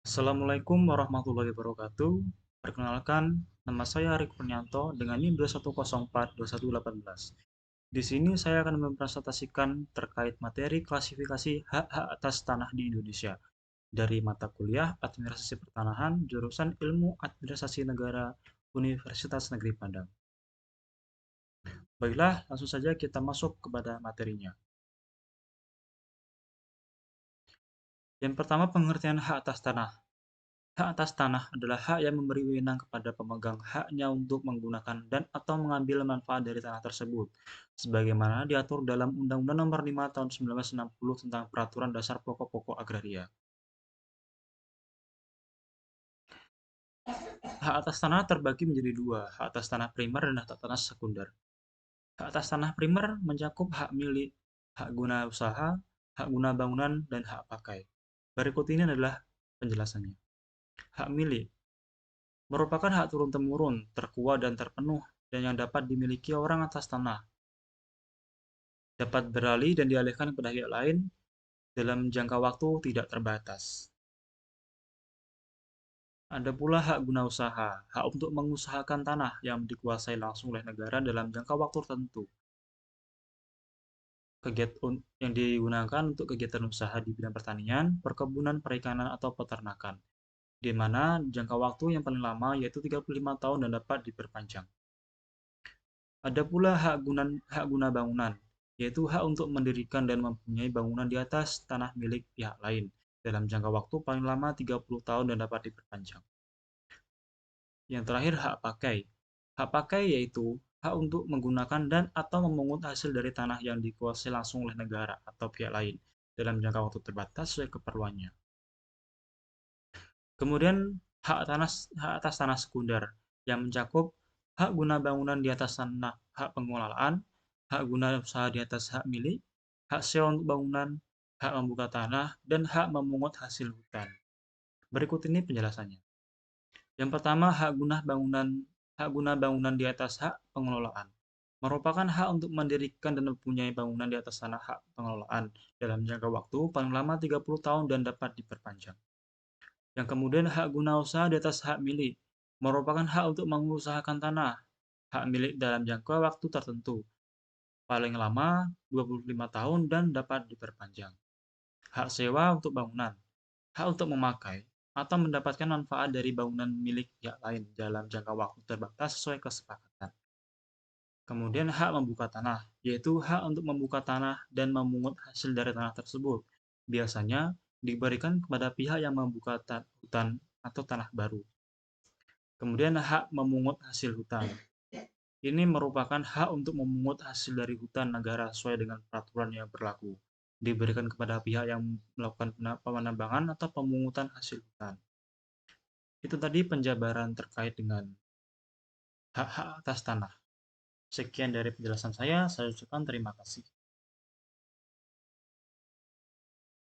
Assalamualaikum warahmatullahi wabarakatuh. Perkenalkan, nama saya Arik Purnianto dengan NIM 21042118. Di sini saya akan mempresentasikan terkait materi klasifikasi hak-hak atas tanah di Indonesia dari mata kuliah Administrasi Pertanahan jurusan Ilmu Administrasi Negara Universitas Negeri Padang. Baiklah, langsung saja kita masuk kepada materinya. Yang pertama, pengertian hak atas tanah. Hak atas tanah adalah hak yang memberi wewenang kepada pemegang haknya untuk menggunakan dan atau mengambil manfaat dari tanah tersebut, sebagaimana diatur dalam Undang-Undang Nomor 5 Tahun 1960 tentang Peraturan Dasar Pokok-pokok Agraria. Hak atas tanah terbagi menjadi dua, hak atas tanah primer dan hak atas tanah sekunder. Hak atas tanah primer mencakup hak milik, hak guna usaha, hak guna bangunan, dan hak pakai. Berikut ini adalah penjelasannya. Hak milik merupakan hak turun-temurun, terkuat dan terpenuh, dan yang dapat dimiliki orang atas tanah, dapat beralih dan dialihkan kepada pihak lain dalam jangka waktu tidak terbatas. Ada pula hak guna usaha, hak untuk mengusahakan tanah yang dikuasai langsung oleh negara dalam jangka waktu tertentu. Kegiatan yang digunakan untuk kegiatan usaha di bidang pertanian, perkebunan, perikanan, atau peternakan, di mana jangka waktu yang paling lama yaitu 35 tahun dan dapat diperpanjang. Ada pula hak guna bangunan, yaitu hak untuk mendirikan dan mempunyai bangunan di atas tanah milik pihak lain dalam jangka waktu paling lama 30 tahun dan dapat diperpanjang. Yang terakhir, hak pakai. Hak pakai yaitu hak untuk menggunakan dan atau memungut hasil dari tanah yang dikuasai langsung oleh negara atau pihak lain dalam jangka waktu terbatas sesuai keperluannya. Kemudian hak atas tanah sekunder yang mencakup hak guna bangunan di atas tanah hak pengelolaan, hak guna usaha di atas hak milik, hak sewa untuk bangunan, hak membuka tanah, dan hak memungut hasil hutan. Berikut ini penjelasannya. Yang pertama, hak guna bangunan di atas hak pengelolaan merupakan hak untuk mendirikan dan mempunyai bangunan di atas tanah hak pengelolaan dalam jangka waktu paling lama 30 tahun dan dapat diperpanjang. Yang kemudian hak guna usaha di atas hak milik merupakan hak untuk mengusahakan tanah, hak milik dalam jangka waktu tertentu, paling lama 25 tahun dan dapat diperpanjang. Hak sewa untuk bangunan, hak untuk memakai atau mendapatkan manfaat dari bangunan milik pihak lain dalam jangka waktu terbatas sesuai kesepakatan. Kemudian hak membuka tanah, yaitu hak untuk membuka tanah dan memungut hasil dari tanah tersebut. Biasanya diberikan kepada pihak yang membuka hutan atau tanah baru. Kemudian hak memungut hasil hutan. Ini merupakan hak untuk memungut hasil dari hutan negara sesuai dengan peraturan yang berlaku. Diberikan kepada pihak yang melakukan penambangan atau pemungutan hasil hutan. Itu tadi penjabaran terkait dengan hak-hak atas tanah. Sekian dari penjelasan saya ucapkan terima kasih.